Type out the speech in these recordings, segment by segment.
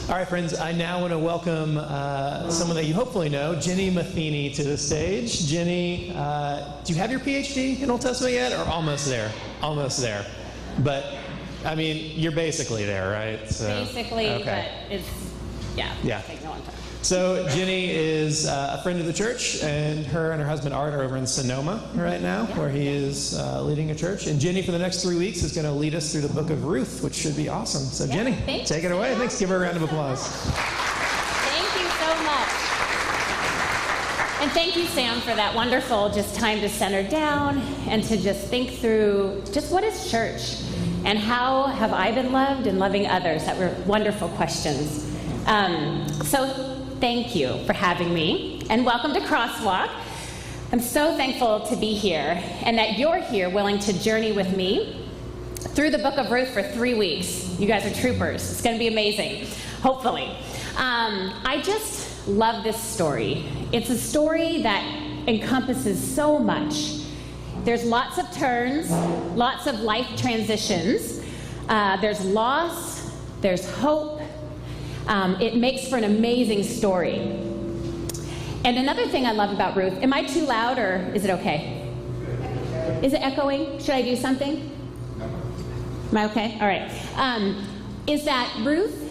All right, friends, I now want to welcome someone that you hopefully know, Ginny Matheny, to the stage. Ginny, do you have your PhD in Old Testament yet, or almost there? Almost there. But, I mean, you're basically there, right? So, basically, okay. But it's, yeah. Take no one time. So Ginny is a friend of the church, and her husband Art are over in Sonoma right now, where he is leading a church. And Ginny, for the next 3 weeks, is going to lead us through the book of Ruth, which should be awesome. So Ginny, take it away. Thanks. Give her a round of applause. Thank you so much. And thank you, Sam, for that wonderful just time to center down and to just think through just what is church and how have I been loved and loving others. That were wonderful questions. So thank you for having me, and welcome to Crosswalk. I'm so thankful to be here, and that you're here willing to journey with me through the book of Ruth for 3 weeks. You guys are troopers. It's going to be amazing, hopefully. I just love this story. It's a story that encompasses so much. There's lots of turns, lots of life transitions. There's loss, there's hope. It makes for an amazing story. And another thing I love about Ruth, am I too loud or is it okay? Is it echoing? Should I do something? Am I okay? All right. Is that Ruth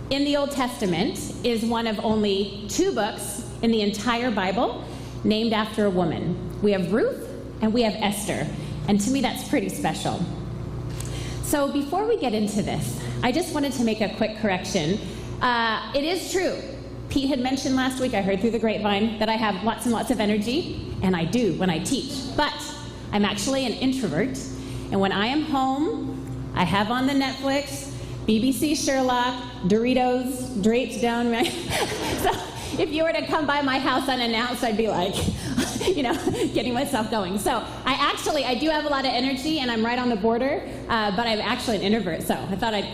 in the Old Testament is one of only 2 books in the entire Bible named after a woman. We have Ruth and we have Esther. And to me, that's pretty special. So before we get into this, I just wanted to make a quick correction. It is true. Pete had mentioned last week, I heard through the grapevine, that I have lots and lots of energy, and I do when I teach. But I'm actually an introvert, and when I am home, I have on the Netflix, BBC Sherlock, Doritos draped down my... So if you were to come by my house unannounced, I'd be like, getting myself going. So I do have a lot of energy, and I'm right on the border, but I'm actually an introvert, so I thought I'd,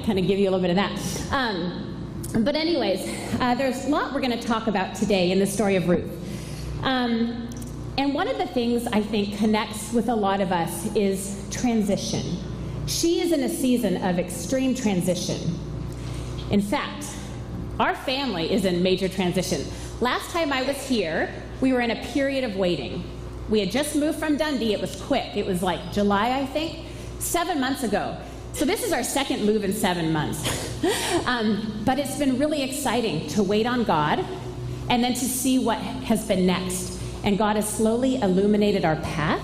kind of give you a little bit of that. But anyways, there's a lot we're going to talk about today in the story of Ruth. And one of the things I think connects with a lot of us is transition. She is in a season of extreme transition. In fact, our family is in major transition. Last time I was here, we were in a period of waiting. We had just moved from Dundee. It was quick. It was like July, I think, 7 months ago. So this is our second move in 7 months. But it's been really exciting to wait on God and then to see what has been next. And God has slowly illuminated our path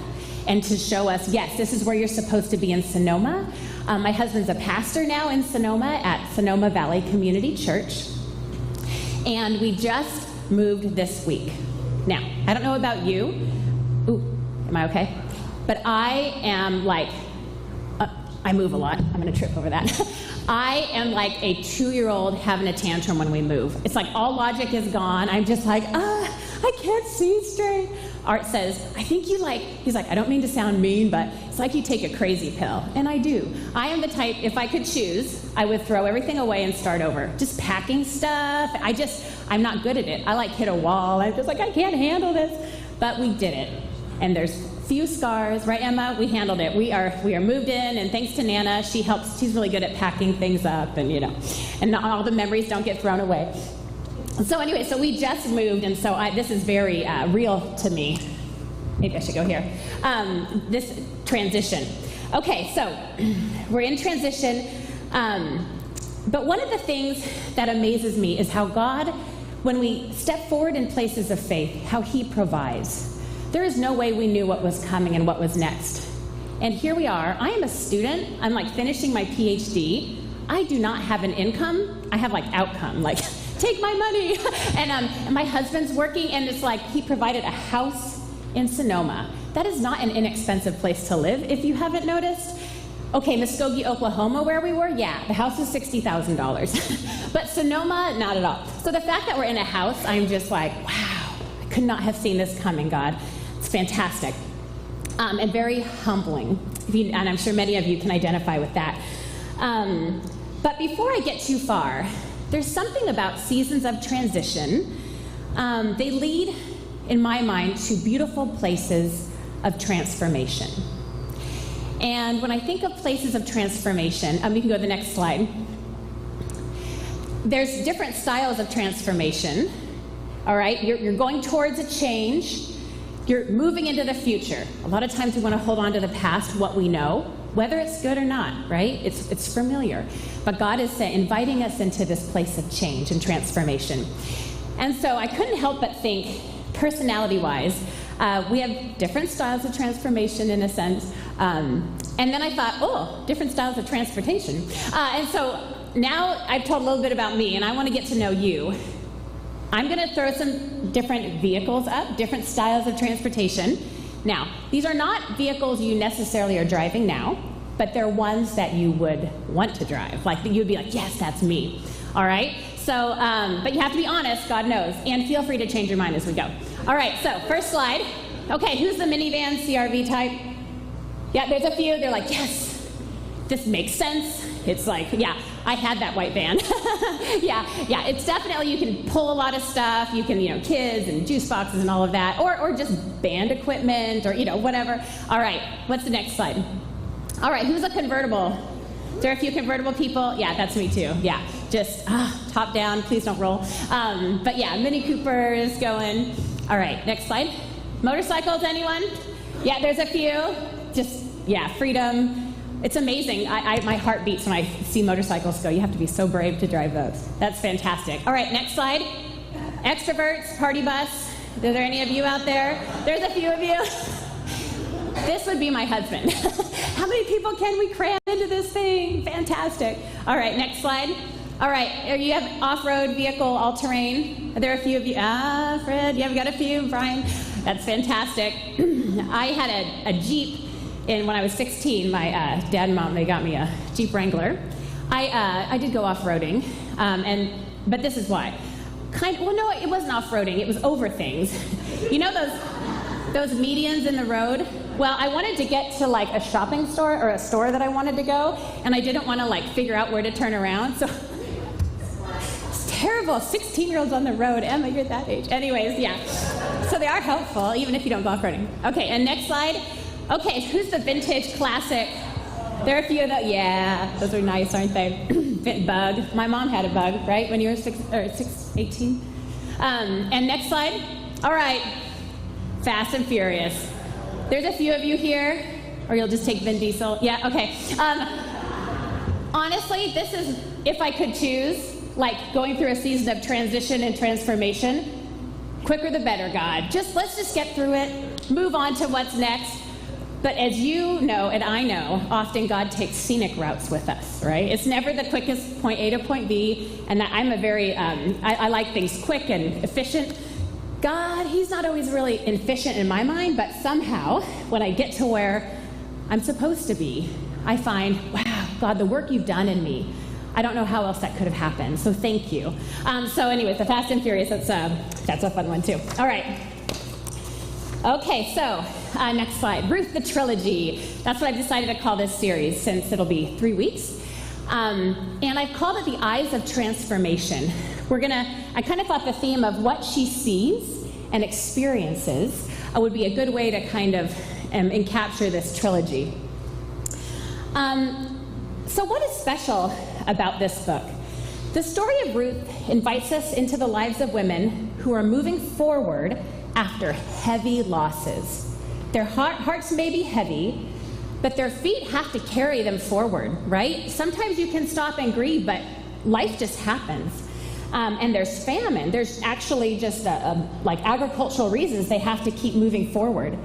and to show us, yes, this is where you're supposed to be in Sonoma. My husband's a pastor now in Sonoma at Sonoma Valley Community Church. And we just moved this week. Now, I don't know about you. Ooh, am I okay? But I am like, I move a lot. I'm going to trip over that. I am like a 2-year-old having a tantrum when we move. It's like all logic is gone. I'm just like, I can't see straight. Art says, he's like, I don't mean to sound mean, but it's like you take a crazy pill. And I do. I am the type, if I could choose, I would throw everything away and start over. Just packing stuff. I'm not good at it. I like hit a wall. I'm just like, I can't handle this. But we did it. And there's few scars, right, Emma? We handled it. We are moved in, and thanks to Nana, she helps. She's really good at packing things up, and and not all the memories don't get thrown away. So anyway, so we just moved, and so this is very real to me. Maybe I should go here. This transition. Okay, so we're in transition, but one of the things that amazes me is how God, when we step forward in places of faith, how He provides. There is no way we knew what was coming and what was next. And here we are. I am a student. I'm like finishing my PhD. I do not have an income. I have like outcome, like take my money. And my husband's working, and it's like he provided a house in Sonoma. That is not an inexpensive place to live, if you haven't noticed. Okay, Muskogee, Oklahoma, where we were, the house is $60,000. But Sonoma, not at all. So the fact that we're in a house, I'm just like, wow, I could not have seen this coming, God. It's fantastic. And very humbling. And I'm sure many of you can identify with that. But before I get too far, there's something about seasons of transition. They lead, in my mind, to beautiful places of transformation. And when I think of places of transformation, you can go to the next slide. there's different styles of transformation, all right? You're going towards a change. You're moving into the future. A lot of times we want to hold on to the past, what we know, whether it's good or not, right? It's familiar. But God is inviting us into this place of change and transformation. And so I couldn't help but think, personality-wise, we have different styles of transformation in a sense. And then I thought, different styles of transportation. And so now I've told a little bit about me, and I want to get to know you. I'm going to throw some different vehicles up, different styles of transportation. Now, these are not vehicles you necessarily are driving now, but they're ones that you would want to drive. Like, you'd be like, yes, that's me. All right? So, but you have to be honest, God knows. And feel free to change your mind as we go. All right, so first slide. Okay, who's the minivan CRV type? Yeah, there's a few. They're like, yes, this makes sense. It's like, yeah, I had that white van. yeah, it's definitely, you can pull a lot of stuff. You can, kids and juice boxes and all of that, or just band equipment or, whatever. All right, what's the next slide? All right, who's a convertible? Is there a few convertible people? Yeah, that's me too. Yeah, just top down, please don't roll. But yeah, Mini Coopers going. All right, next slide. Motorcycles, anyone? Yeah, there's a few. Just, yeah, freedom. It's amazing. My heart beats when I see motorcycles go. You have to be so brave to drive those. That's fantastic. All right, next slide. Extroverts, party bus. Are there any of you out there? There's a few of you. This would be my husband. How many people can we cram into this thing? Fantastic. All right, next slide. All right, you have off-road vehicle, all-terrain. Are there a few of you? Fred, yeah, we got a few. Brian, that's fantastic. I had a Jeep. And when I was 16, my dad and mom, they got me a Jeep Wrangler. I did go off-roading, but this is why. No, it wasn't off-roading. It was over things. You know those medians in the road? Well, I wanted to get to like a shopping store or a store that I wanted to go, and I didn't want to figure out where to turn around. So it's terrible. 16-year-olds on the road. Emma, you're that age. Anyways, yeah. So they are helpful, even if you don't go off-roading. Okay, and next slide. Okay, who's the vintage classic? There are a few of those. Yeah, those are nice, aren't they? Bug. My mom had a Bug, right, when you were 18? And next slide. All right, Fast and Furious. There's a few of you here, or you'll just take Vin Diesel. Yeah, okay. Honestly, this is, if I could choose, going through a season of transition and transformation, quicker the better, God. Let's just get through it, move on to what's next. But as you know, and I know, often God takes scenic routes with us, right? It's never the quickest point A to point B, and I'm a very, I like things quick and efficient. God, he's not always really efficient in my mind, but somehow, when I get to where I'm supposed to be, I find, wow, God, the work you've done in me, I don't know how else that could have happened, so thank you. So anyways, the Fast and Furious, that's a fun one too. All right. Okay, so next slide. Ruth the Trilogy. That's what I've decided to call this series, since it'll be 3 weeks. And I've called it the Eyes of Transformation. I kind of thought the theme of what she sees and experiences would be a good way to kind of encapture this trilogy. So what is special about this book? The story of Ruth invites us into the lives of women who are moving forward after heavy losses. Their hearts may be heavy, but their feet have to carry them forward, right? Sometimes you can stop and grieve, but life just happens. And there's famine. There's actually just agricultural reasons they have to keep moving forward.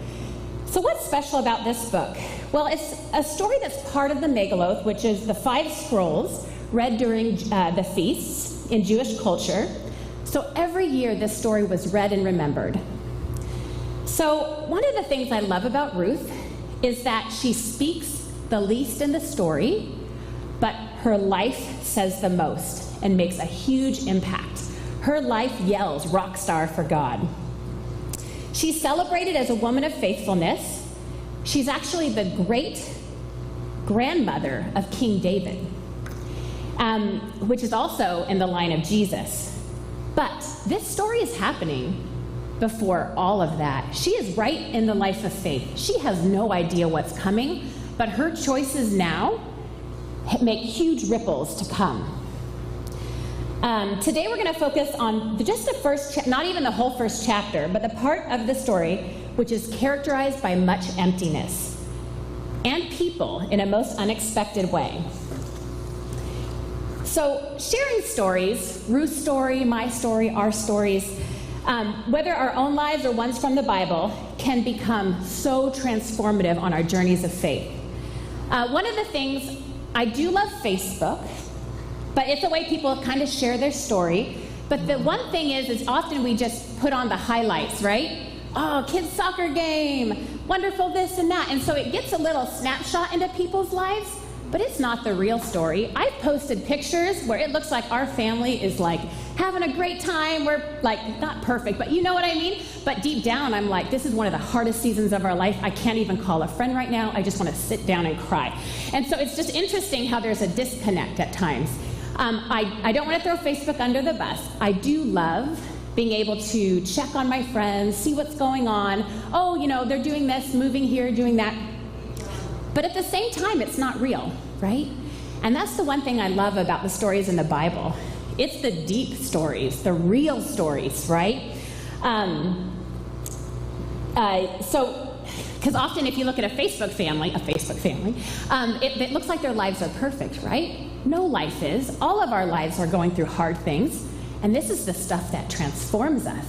So what's special about this book? Well, it's a story that's part of the Megilloth, which is the 5 scrolls read during the feasts in Jewish culture. So every year this story was read and remembered. So one of the things I love about Ruth is that she speaks the least in the story, but her life says the most and makes a huge impact. Her life yells rock star for God. She's celebrated as a woman of faithfulness. She's actually the great grandmother of King David, which is also in the line of Jesus. But this story is happening before all of that. She is right in the life of faith. She has no idea what's coming, but her choices now make huge ripples to come. Today we're going to focus on just the first, not even the whole first chapter, but the part of the story which is characterized by much emptiness and people in a most unexpected way. So sharing stories, Ruth's story, my story, our stories, whether our own lives or ones from the Bible, can become so transformative on our journeys of faith. One of the things, I do love Facebook, but it's a way people kind of share their story. But the one thing is often we just put on the highlights, right? Oh, kids' soccer game, wonderful this and that. And so it gets a little snapshot into people's lives, but it's not the real story. I've posted pictures where it looks like our family is like having a great time. We're like, not perfect, but you know what I mean? But deep down, I'm like, this is one of the hardest seasons of our life. I can't even call a friend right now. I just want to sit down and cry. And so it's just interesting how there's a disconnect at times. I don't want to throw Facebook under the bus. I do love being able to check on my friends, see what's going on. Oh, you know, they're doing this, moving here, doing that. But at the same time, it's not real, right? And that's the one thing I love about the stories in the Bible. It's the deep stories, the real stories, right? Because often if you look at a Facebook family, it looks like their lives are perfect, right? No life is. All of our lives are going through hard things, and this is the stuff that transforms us.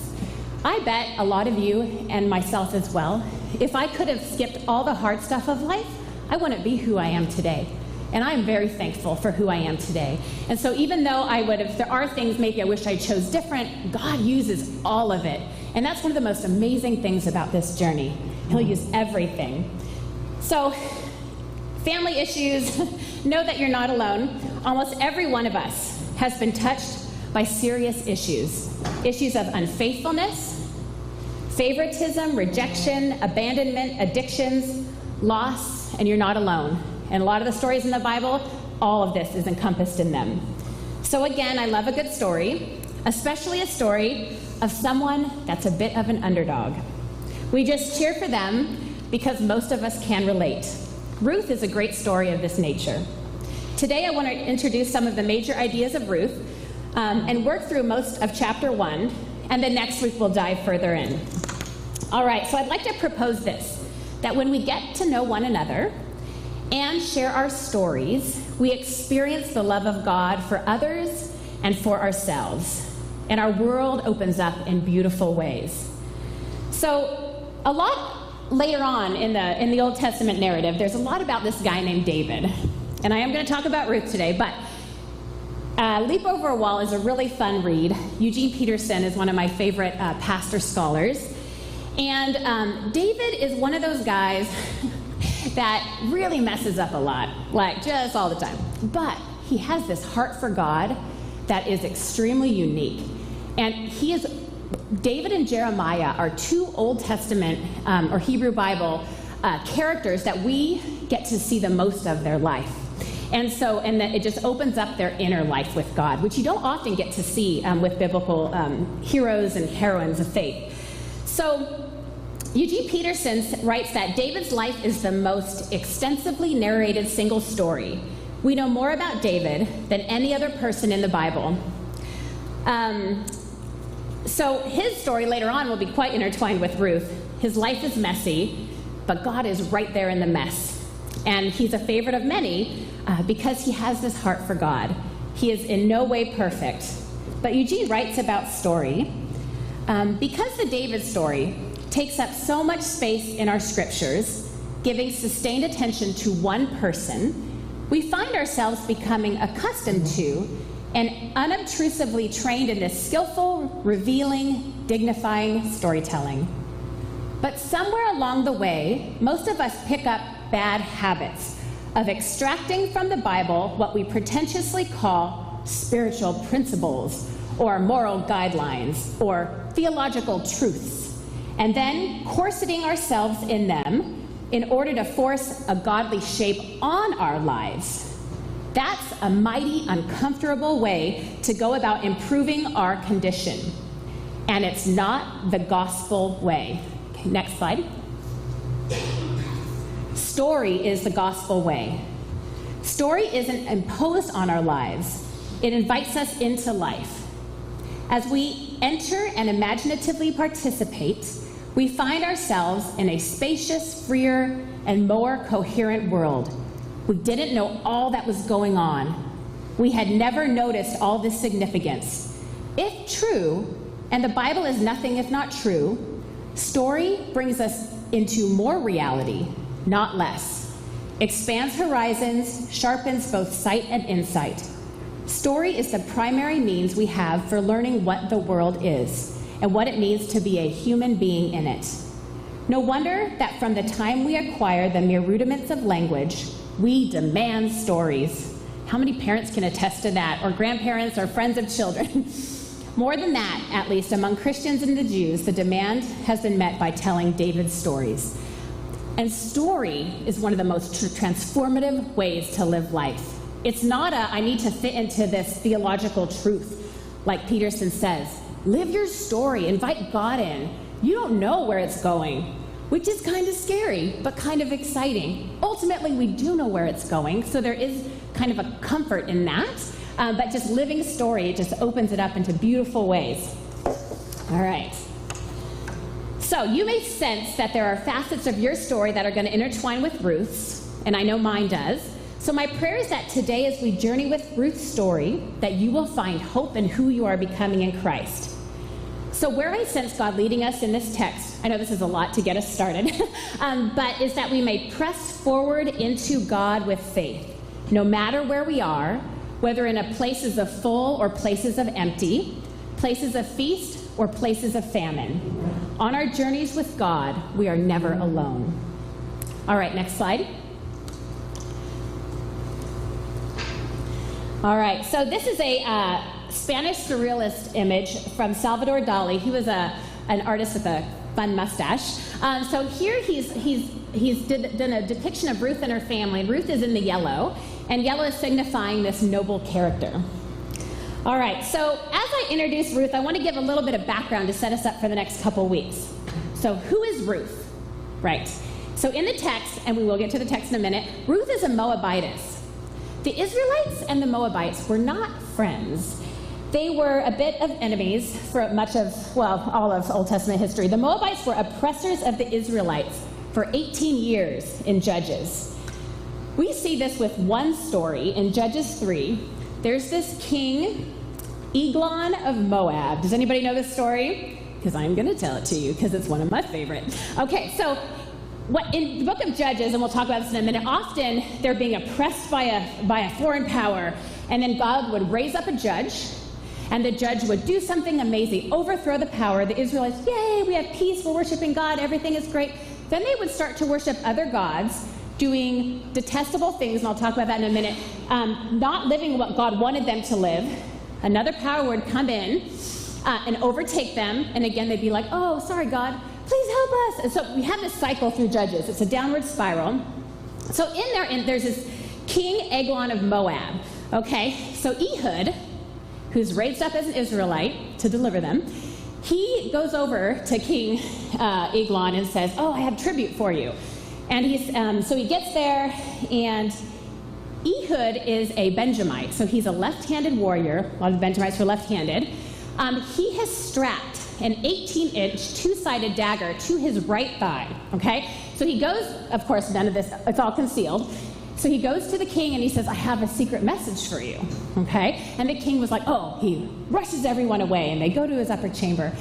I bet a lot of you, and myself as well, if I could have skipped all the hard stuff of life, I wouldn't be who I am today. And I'm very thankful for who I am today. And so even though there are things maybe I wish I chose different, God uses all of it. And that's one of the most amazing things about this journey. He'll use everything. So, family issues, know that you're not alone. Almost every one of us has been touched by serious issues. Issues of unfaithfulness, favoritism, rejection, abandonment, addictions, loss, and you're not alone. And a lot of the stories in the Bible, all of this is encompassed in them. So again, I love a good story, especially a story of someone that's a bit of an underdog. We just cheer for them because most of us can relate. Ruth is a great story of this nature. Today I want to introduce some of the major ideas of Ruth and work through most of chapter 1, and then next week we'll dive further in. All right, so I'd like to propose this, that when we get to know one another and share our stories, we experience the love of God for others and for ourselves, and our world opens up in beautiful ways. So a lot later on in the Old Testament narrative, there's a lot about this guy named David. And I am going to talk about Ruth today, but Leap Over a Wall is a really fun read. Eugene Peterson is one of my favorite pastor scholars. And David is one of those guys that really messes up a lot, like just all the time. But he has this heart for God that is extremely unique. And David and Jeremiah are two Old Testament or Hebrew Bible characters that we get to see the most of their life. And that it just opens up their inner life with God, which you don't often get to see with biblical heroes and heroines of faith. So Eugene Peterson writes that David's life is the most extensively narrated single story. We know more about David than any other person in the Bible. So his story later on will be quite intertwined with Ruth. His life is messy, but God is right there in the mess. And he's a favorite of many because he has this heart for God. He is in no way perfect. But Eugene writes about story. Because the David story takes up so much space in our scriptures, giving sustained attention to one person, we find ourselves becoming accustomed to and unobtrusively trained in this skillful, revealing, dignifying storytelling. But somewhere along the way, most of us pick up bad habits of extracting from the Bible what we pretentiously call spiritual principles or moral guidelines or theological truths, and then corseting ourselves in them in order to force a godly shape on our lives. That's a mighty uncomfortable way to go about improving our condition. And it's not the gospel way. Okay, next slide. Story is the gospel way. Story isn't imposed on our lives. It invites us into life. As we enter and imaginatively participate, we find ourselves in a spacious, freer, and more coherent world. We didn't know all that was going on. We had never noticed all this significance. If true, and the Bible is nothing if not true, story brings us into more reality, not less. Expands horizons, sharpens both sight and insight. Story is the primary means we have for learning what the world is and what it means to be a human being in it. No wonder that from the time we acquire the mere rudiments of language, we demand stories. How many parents can attest to that, or grandparents, or friends of children? More than that, at least among Christians and the Jews, the demand has been met by telling David's stories. And story is one of the most transformative ways to live life. It's not I need to fit into this theological truth, like Peterson says. Live your story, invite God in. You don't know where it's going, which is kind of scary, but kind of exciting. Ultimately, we do know where it's going, so there is kind of a comfort in that. But just living story, it just opens it up into beautiful ways. All right. So you may sense that there are facets of your story that are going to intertwine with Ruth's, and I know mine does. So my prayer is that today, as we journey with Ruth's story, that you will find hope in who you are becoming in Christ. So where I sense God leading us in this text, I know this is a lot to get us started, but is that we may press forward into God with faith, no matter where we are, whether in places of full or places of empty, places of feast or places of famine. On our journeys with God, we are never alone. All right, next slide. All right, so this is a Spanish surrealist image from Salvador Dali. He was an artist with a fun mustache. So here he's done a depiction of Ruth and her family, and Ruth is in the yellow, and yellow is signifying this noble character. All right, so as I introduce Ruth, I want to give a little bit of background to set us up for the next couple weeks. So who is Ruth? Right. So in the text, and we will get to the text in a minute, Ruth is a Moabitess. The Israelites and the Moabites were not friends. They were a bit of enemies for much of, well, all of Old Testament history. The Moabites were oppressors of the Israelites for 18 years in Judges. We see this with one story in Judges 3. There's this king, Eglon of Moab. Does anybody know this story? Because I'm going to tell it to you because it's one of my favorite. Okay, so what in the book of Judges, and we'll talk about this in a minute, often they're being oppressed by a foreign power, and then God would raise up a judge, and the judge would do something amazing, overthrow the power. The Israelites, yay, we have peace, we're worshiping God, everything is great. Then they would start to worship other gods, doing detestable things, and I'll talk about that in a minute, not living what God wanted them to live. Another power would come in and overtake them, and again they'd be like, oh, sorry God, please help us. And so we have this cycle through Judges. It's a downward spiral. So there's this king Eglon of Moab. Okay, so Ehud, who's raised up as an Israelite to deliver them, he goes over to King Eglon and says, oh, I have tribute for you. And so he gets there, and Ehud is a Benjamite, so he's a left-handed warrior. A lot of Benjamites were left-handed. He has strapped an 18-inch two-sided dagger to his right thigh, okay? So he goes, of course, none of this, it's all concealed. So he goes to the king and he says, I have a secret message for you, okay? And the king was like, oh, he rushes everyone away, and they go to his upper chamber.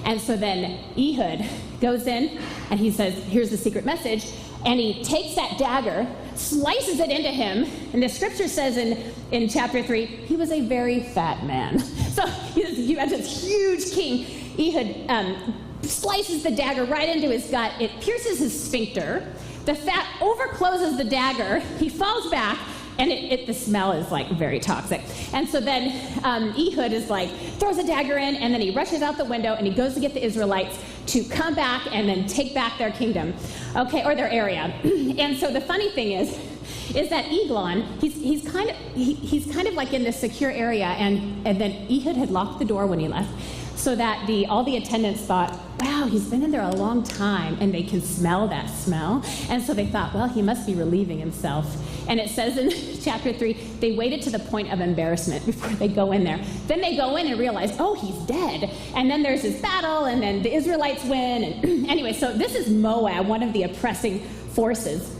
And so then Ehud goes in and he says, here's the secret message. And he takes that dagger, slices it into him, and the scripture says in chapter 3, he was a very fat man. So you had this huge king. Ehud slices the dagger right into his gut. It pierces his sphincter. The fat overcloses the dagger. He falls back, and the smell is like very toxic. And so then Ehud is like, throws a dagger in, and then he rushes out the window, and he goes to get the Israelites to come back and then take back their kingdom, okay, or their area. And so the funny thing is that Eglon, he's kind of like in this secure area, and then Ehud had locked the door when he left, so that all the attendants thought, wow, he's been in there a long time, and they can smell that smell. And so they thought, well, he must be relieving himself. And it says in chapter 3, they waited to the point of embarrassment before they go in there. Then they go in and realize, oh, he's dead. And then there's this battle, and then the Israelites win. And anyway, so this is Moab, one of the oppressing forces.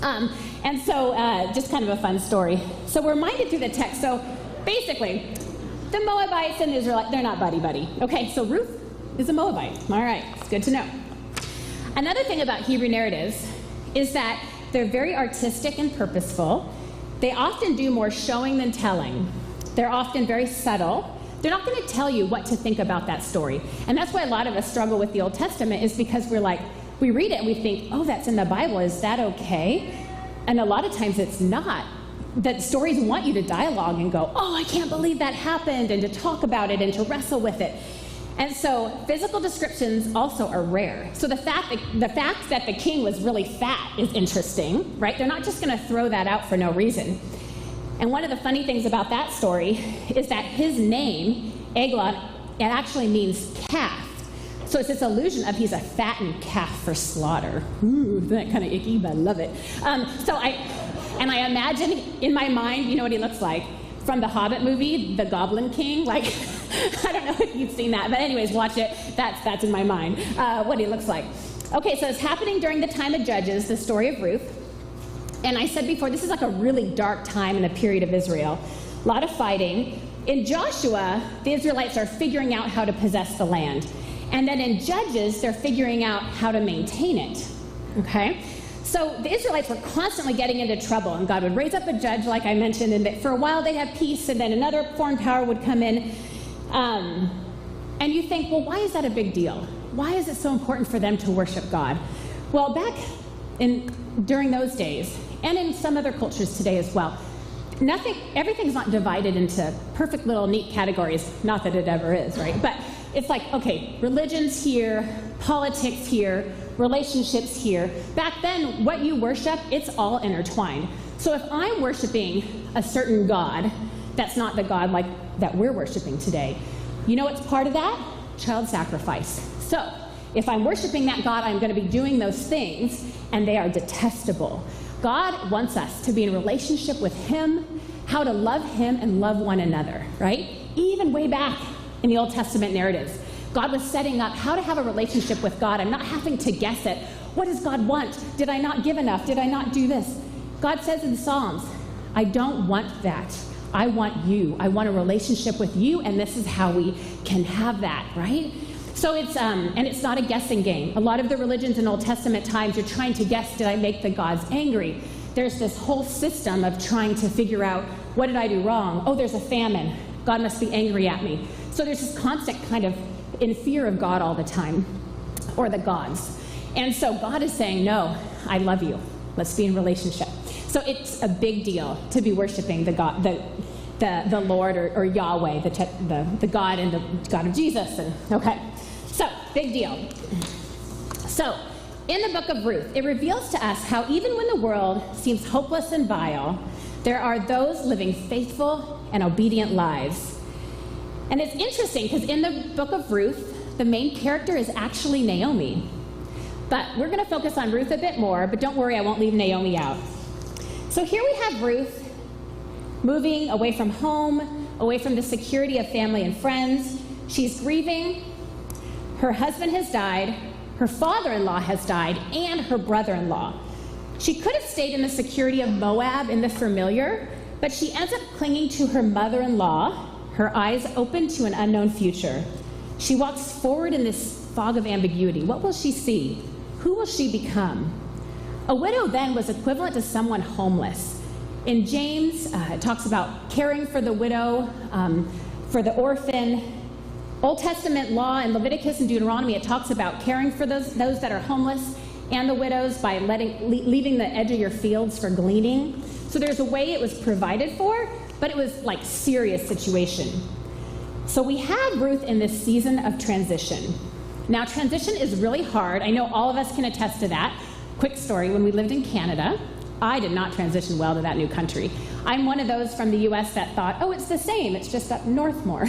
And so just kind of a fun story. So we're reminded through the text. So basically, the Moabites and the Israelites, they're not buddy-buddy. Okay, so Ruth is a Moabite. All right, it's good to know. Another thing about Hebrew narratives is that they're very artistic and purposeful. They often do more showing than telling. They're often very subtle. They're not going to tell you what to think about that story. And that's why a lot of us struggle with the Old Testament, is because we're like, we read it and we think, oh, that's in the Bible. Is that okay? And a lot of times it's not. That stories want you to dialogue and go, oh, I can't believe that happened, and to talk about it and to wrestle with it. And so physical descriptions also are rare. So the fact that the king was really fat is interesting, right? They're not just going to throw that out for no reason. And one of the funny things about that story is that his name, Eglon, it actually means calf. So it's this illusion of he's a fattened calf for slaughter. Ooh, isn't that kind of icky? But I love it. I imagine in my mind, you know what he looks like? From the Hobbit movie, the Goblin King. Like, I don't know if you've seen that, but anyways, watch it. That's in my mind, what he looks like. Okay, so it's happening during the time of Judges, the story of Ruth. And I said before, this is like a really dark time in the period of Israel. A lot of fighting. In Joshua, the Israelites are figuring out how to possess the land. And then in Judges, they're figuring out how to maintain it, okay? So the Israelites were constantly getting into trouble, and God would raise up a judge, like I mentioned, and for a while they'd have peace, and then another foreign power would come in. And you think, well, why is that a big deal? Why is it so important for them to worship God? Well, during those days, and in some other cultures today as well, everything's not divided into perfect little neat categories, not that it ever is, right? But it's like, okay, religion's here, politics here, relationships here. Back then, what you worship, it's all intertwined. So if I'm worshiping a certain God, that's not the God like that we're worshiping today. You know what's part of that? Child sacrifice. So if I'm worshiping that God, I'm going to be doing those things, and they are detestable. God wants us to be in relationship with him, how to love him and love one another, right? Even way back in the Old Testament narratives, God was setting up how to have a relationship with God. I'm not having to guess it. What does God want? Did I not give enough? Did I not do this? God says in the Psalms, I don't want that. I want you. I want a relationship with you, and this is how we can have that, right? So it's not a guessing game. A lot of the religions in Old Testament times, you're trying to guess, did I make the gods angry? There's this whole system of trying to figure out, what did I do wrong? Oh, there's a famine. God must be angry at me. So there's this constant kind of in fear of God all the time, or the gods. And so God is saying, no, I love you. Let's be in relationship. So it's a big deal to be worshiping the God, the Lord or Yahweh, the God and the God of Jesus. And okay, so big deal. So in the book of Ruth, it reveals to us how even when the world seems hopeless and vile, there are those living faithful and obedient lives. And it's interesting because in the book of Ruth, the main character is actually Naomi. But we're going to focus on Ruth a bit more, but don't worry, I won't leave Naomi out. So here we have Ruth moving away from home, away from the security of family and friends. She's grieving. Her husband has died, her father-in-law has died, and her brother-in-law. She could have stayed in the security of Moab in the familiar, but she ends up clinging to her mother-in-law, her eyes open to an unknown future. She walks forward in this fog of ambiguity. What will she see? Who will she become? A widow then was equivalent to someone homeless. In James, it talks about caring for the widow, for the orphan. Old Testament law in Leviticus and Deuteronomy, it talks about caring for those that are homeless and the widows by leaving the edge of your fields for gleaning. So there's a way it was provided for, but it was like serious situation. So we have Ruth in this season of transition. Now transition is really hard. I know all of us can attest to that. Quick story, when we lived in Canada, I did not transition well to that new country. I'm one of those from the US that thought, oh, it's the same, it's just up north more.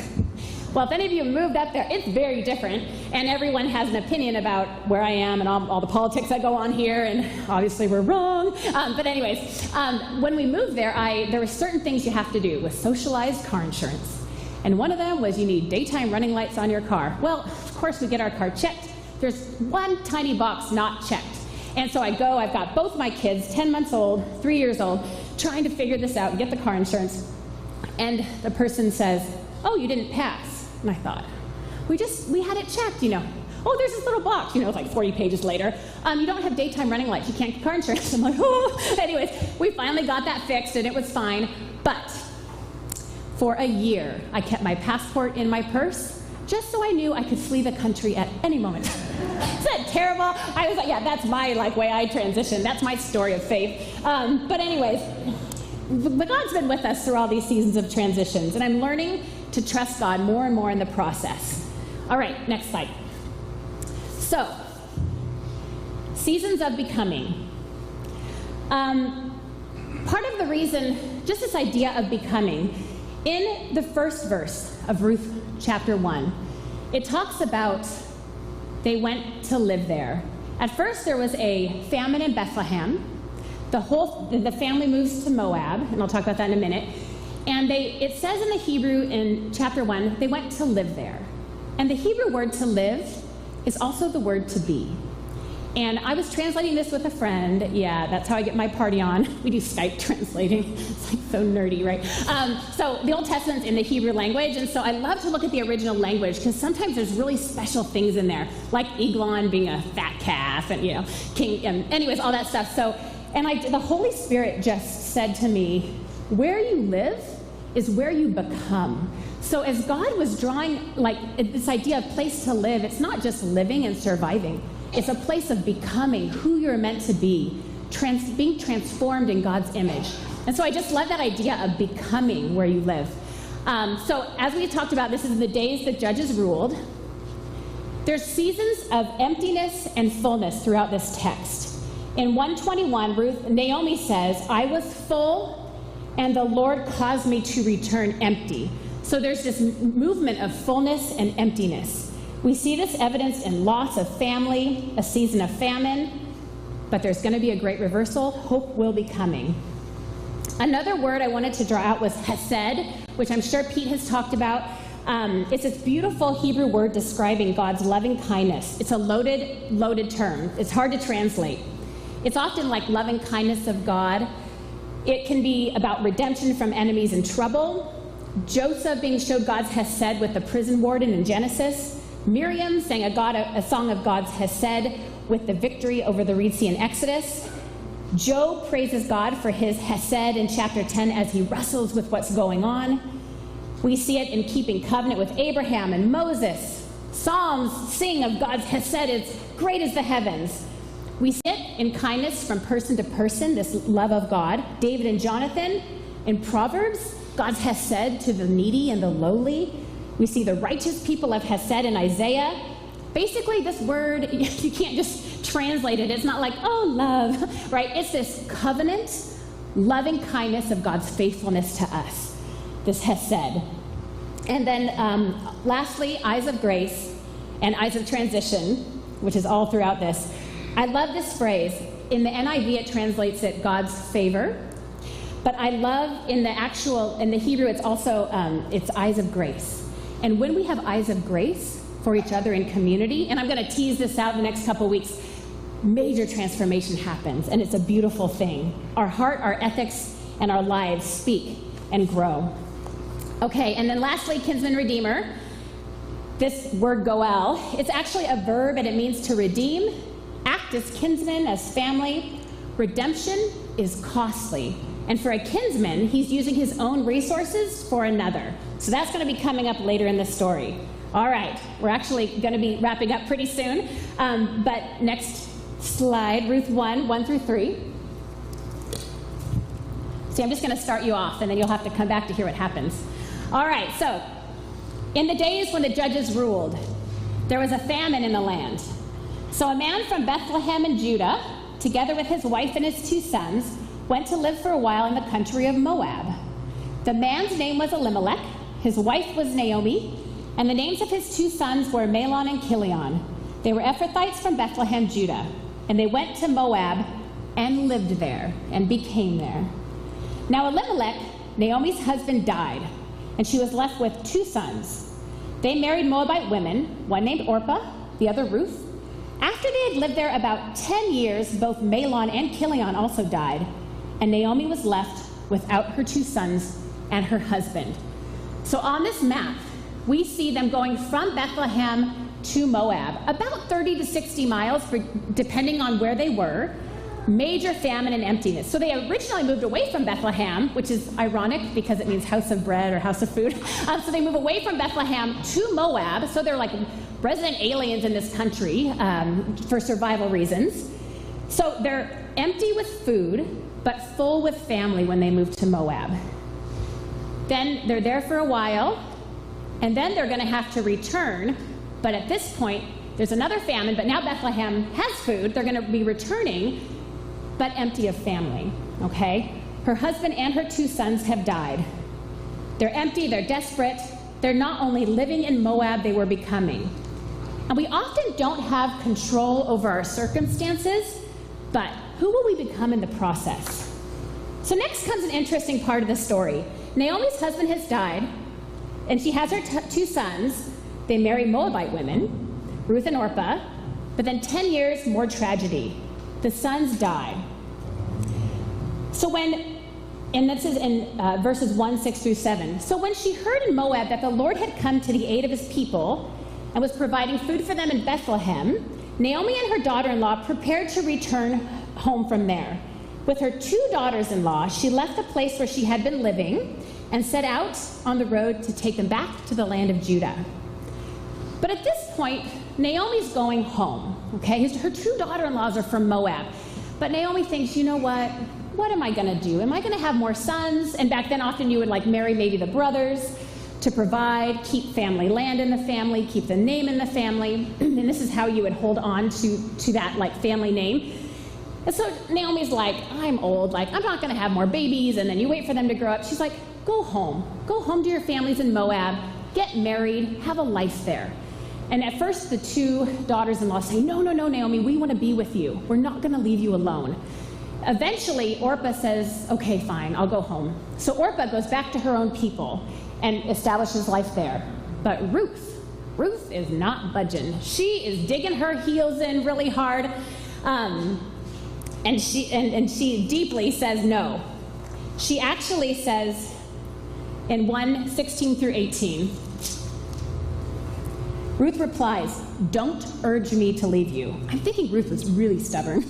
Well, if any of you moved up there, it's very different, and everyone has an opinion about where I am and all the politics that go on here, and obviously we're wrong. But anyways, when we moved there, there were certain things you have to do with socialized car insurance. And one of them was you need daytime running lights on your car. Well, of course, we get our car checked. There's one tiny box not checked. And so I've got both my kids, 10 months old, 3 years old, trying to figure this out and get the car insurance. And the person says, "Oh, you didn't pass." And I thought, we had it checked, Oh, there's this little box, it's like 40 pages later. You don't have daytime running lights. You can't get car insurance. I'm like, oh. Anyways, we finally got that fixed, and it was fine. But for a year, I kept my passport in my purse, just so I knew I could flee the country at any moment. Isn't that terrible? I was like, yeah, that's my way I transitioned. That's my story of faith. But anyways, God's been with us through all these seasons of transitions, and I'm learning to trust God more and more in the process. All right, next slide. So, seasons of becoming. Part of the reason, just this idea of becoming, in the first verse of Ruth chapter 1, it talks about they went to live there. At first there was a famine in Bethlehem. The family moves to Moab, and I'll talk about that in a minute. And it says in the Hebrew in chapter 1, they went to live there. And the Hebrew word to live is also the word to be. And I was translating this with a friend. Yeah, that's how I get my party on. We do Skype translating. It's like so nerdy, right? So the Old Testament's in the Hebrew language, and so I love to look at the original language because sometimes there's really special things in there, like Eglon being a fat calf, and king, anyways, all that stuff. So, the Holy Spirit just said to me, where you live is where you become. So as God was drawing this idea of place to live, it's not just living and surviving. It's a place of becoming who you're meant to be, being transformed in God's image. And so I just love that idea of becoming where you live. So as we talked about, this is the days that judges ruled. There's seasons of emptiness and fullness throughout this text. In 121, Naomi says, "I was full, and the Lord caused me to return empty." So there's this movement of fullness and emptiness. We see this evidence in loss of family, a season of famine, but there's going to be a great reversal. Hope will be coming. Another word I wanted to draw out was hesed, which I'm sure Pete has talked about. It's this beautiful Hebrew word describing God's loving kindness. It's a loaded term. It's hard to translate. It's often like loving kindness of God. It can be about redemption from enemies in trouble. Joseph being showed God's hesed with the prison warden in Genesis. Miriam sang a song of God's hesed with the victory over the Red Sea in Exodus. Job praises God for his hesed in chapter 10 as he wrestles with what's going on. We see it in keeping covenant with Abraham and Moses. Psalms sing of God's hesed as great as the heavens. We see it in kindness from person to person, this love of God. David and Jonathan. In Proverbs, God's hesed to the needy and the lowly. We see the righteous people of hesed in Isaiah. Basically, this word, you can't just translate it. It's not like, oh, love, right? It's this covenant, loving kindness of God's faithfulness to us, this hesed. And then lastly, eyes of grace and eyes of transition, which is all throughout this. I love this phrase. In the NIV, it translates it God's favor. But I love in the Hebrew, it's also, it's eyes of grace. And when we have eyes of grace for each other in community, and I'm going to tease this out in the next couple weeks, major transformation happens, and it's a beautiful thing. Our heart, our ethics, and our lives speak and grow. Okay, and then lastly, kinsman redeemer. This word goel, it's actually a verb, and it means to redeem, act as kinsman, as family. Redemption is costly. And for a kinsman, he's using his own resources for another. So that's going to be coming up later in the story. All right, we're actually going to be wrapping up pretty soon. But next slide, Ruth 1 through 3. See, I'm just going to start you off, and then you'll have to come back to hear what happens. All right, so in the days when the judges ruled, there was a famine in the land. So a man from Bethlehem in Judah, together with his wife and his 2 sons, went to live for a while in the country of Moab. The man's name was Elimelech, his wife was Naomi, And the names of his 2 sons were Mahlon and Chilion. They were Ephrathites from Bethlehem, Judah. And they went to Moab and lived there and became there. Now Elimelech, Naomi's husband, died, and she was left with 2 sons. They married Moabite women, one named Orpah, the other Ruth. After they had lived there about 10 years, both Mahlon and Chilion also died, and Naomi was left without her 2 sons and her husband. So on this map, we see them going from Bethlehem to Moab, about 30 to 60 miles, depending on where they were. Major famine and emptiness. So they originally moved away from Bethlehem, which is ironic because it means house of bread or house of food. So they move away from Bethlehem to Moab. So they're like resident aliens in this country for survival reasons. So they're empty with food, but full with family when they move to Moab. Then they're there for a while, and then they're going to have to return. But at this point, there's another famine, but now Bethlehem has food. They're going to be returning, but empty of family, okay? Her husband and her 2 sons have died. They're empty, they're desperate. They're not only living in Moab, they were becoming. And we often don't have control over our circumstances, but who will we become in the process? So next comes an interesting part of the story. Naomi's husband has died, and she has her 2 sons. They marry Moabite women, Ruth and Orpah, but then 10 years, more tragedy. The sons die. So and this is in verses 1, 6 through 7. So when she heard in Moab that the Lord had come to the aid of his people and was providing food for them in Bethlehem, Naomi and her daughter-in-law prepared to return home from there. With her 2 daughters-in-law, she left the place where she had been living and set out on the road to take them back to the land of Judah. But at this point, Naomi's going home, okay? Her 2 daughters-in-laws are from Moab. But Naomi thinks, you know what? What am I going to do? Am I going to have more sons? And back then, often you would like marry maybe the brothers to provide, keep family land in the family, keep the name in the family. And this is how you would hold on to that like family name. And so Naomi's like, I'm old. Like, I'm not going to have more babies. And then you wait for them to grow up. She's like, go home. Go home to your families in Moab. Get married. Have a life there. And at first, the 2 daughters-in-law say, no, Naomi, we want to be with you. We're not going to leave you alone. Eventually, Orpah says, okay, fine, I'll go home. So Orpah goes back to her own people and establishes life there. But Ruth is not budging. She is digging her heels in really hard, and she deeply says no. She actually says in 1:16 through 18, Ruth replies, don't urge me to leave you. I'm thinking Ruth was really stubborn.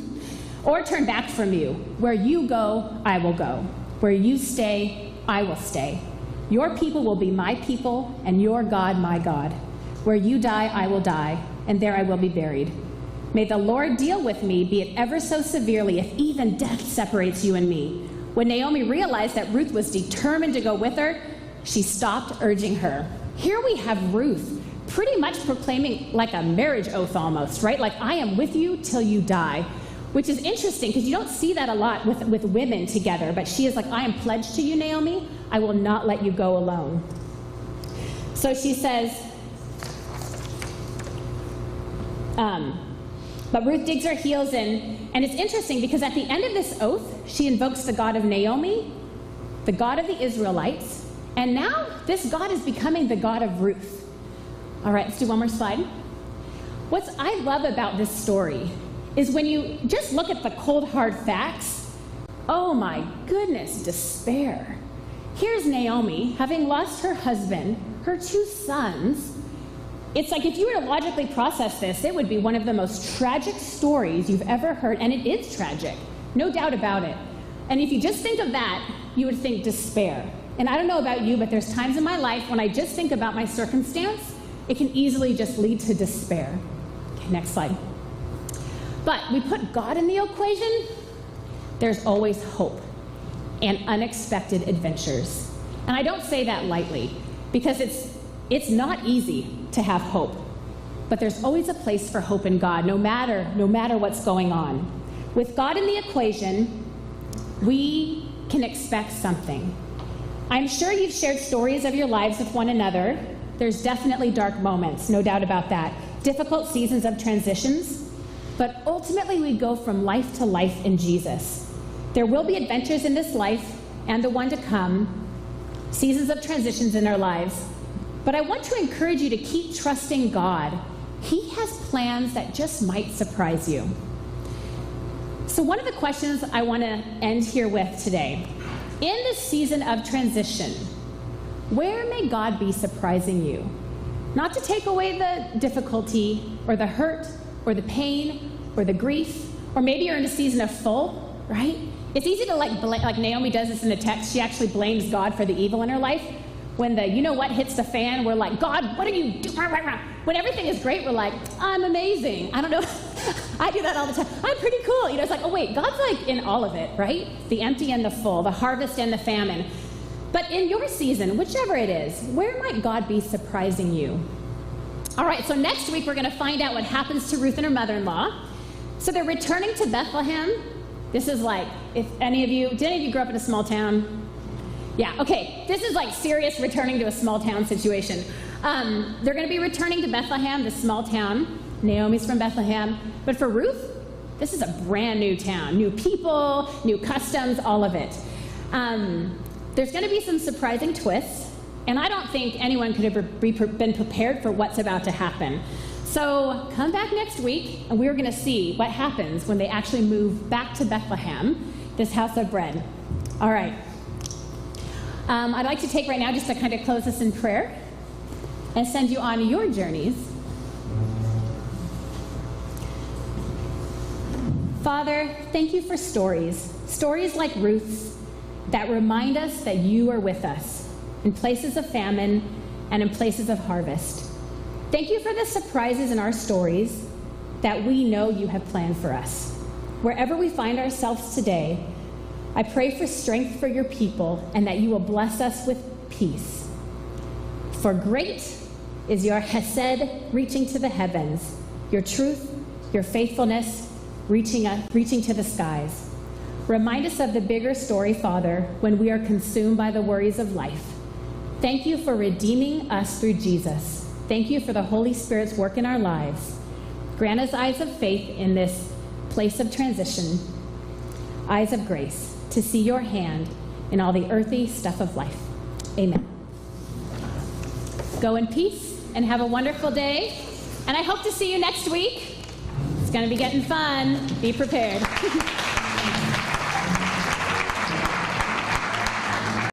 Or turn back from you. Where you go, I will go. Where you stay, I will stay. Your people will be my people, and your God my God. Where you die, I will die, and there I will be buried. May the Lord deal with me, be it ever so severely, if even death separates you and me. When Naomi realized that Ruth was determined to go with her, she stopped urging her. Here we have Ruth pretty much proclaiming like a marriage oath almost, right? Like, I am with you till you die, which is interesting because you don't see that a lot with women together, but she is like, I am pledged to you, Naomi. I will not let you go alone. So she says, but Ruth digs her heels in, and it's interesting because at the end of this oath, she invokes the God of Naomi, the God of the Israelites, and now this God is becoming the God of Ruth. All right, let's do one more slide. What I love about this story is when you just look at the cold, hard facts, oh my goodness, despair. Here's Naomi, having lost her husband, her 2 sons. It's like if you were to logically process this, it would be one of the most tragic stories you've ever heard, and it is tragic, no doubt about it. And if you just think of that, you would think despair. And I don't know about you, but there's times in my life when I just think about my circumstance, it can easily just lead to despair. Okay, next slide. But we put God in the equation, there's always hope and unexpected adventures. And I don't say that lightly because it's not easy to have hope. But there's always a place for hope in God, no matter what's going on. With God in the equation, we can expect something. I'm sure you've shared stories of your lives with one another, there's definitely dark moments, no doubt about that. Difficult seasons of transitions, but ultimately we go from life to life in Jesus. There will be adventures in this life and the one to come, seasons of transitions in our lives. But I want to encourage you to keep trusting God. He has plans that just might surprise you. So one of the questions I want to end here with today, in this season of transition, where may God be surprising you? Not to take away the difficulty or the hurt or the pain or the grief, or maybe you're in a season of full, right? It's easy to like Naomi does this in the text. She actually blames God for the evil in her life. When the you know what hits the fan, we're like, God, what are you doing? When everything is great, we're like, I'm amazing. I don't know. I do that all the time. I'm pretty cool. It's like, oh wait, God's like in all of it, right? The empty and the full, the harvest and the famine. But in your season, whichever it is, where might God be surprising you? All right, so next week we're going to find out what happens to Ruth and her mother-in-law. So they're returning to Bethlehem. This is like, did any of you grow up in a small town? Yeah, okay, this is like serious returning to a small town situation. They're going to be returning to Bethlehem, this small town. Naomi's from Bethlehem. But for Ruth, this is a brand new town. New people, new customs, all of it. There's going to be some surprising twists, and I don't think anyone could have been prepared for what's about to happen. So come back next week, and we're going to see what happens when they actually move back to Bethlehem, this house of bread. All right. I'd like to take right now just to kind of close this in prayer and send you on your journeys. Father, thank you for stories like Ruth's that remind us that you are with us in places of famine and in places of harvest. Thank you for the surprises in our stories that we know you have planned for us. Wherever we find ourselves today, I pray for strength for your people and that you will bless us with peace. For great is your hesed reaching to the heavens, your truth, your faithfulness reaching to the skies. Remind us of the bigger story, Father, when we are consumed by the worries of life. Thank you for redeeming us through Jesus. Thank you for the Holy Spirit's work in our lives. Grant us eyes of faith in this place of transition, eyes of grace, to see your hand in all the earthy stuff of life. Amen. Go in peace and have a wonderful day. And I hope to see you next week. It's going to be getting fun. Be prepared.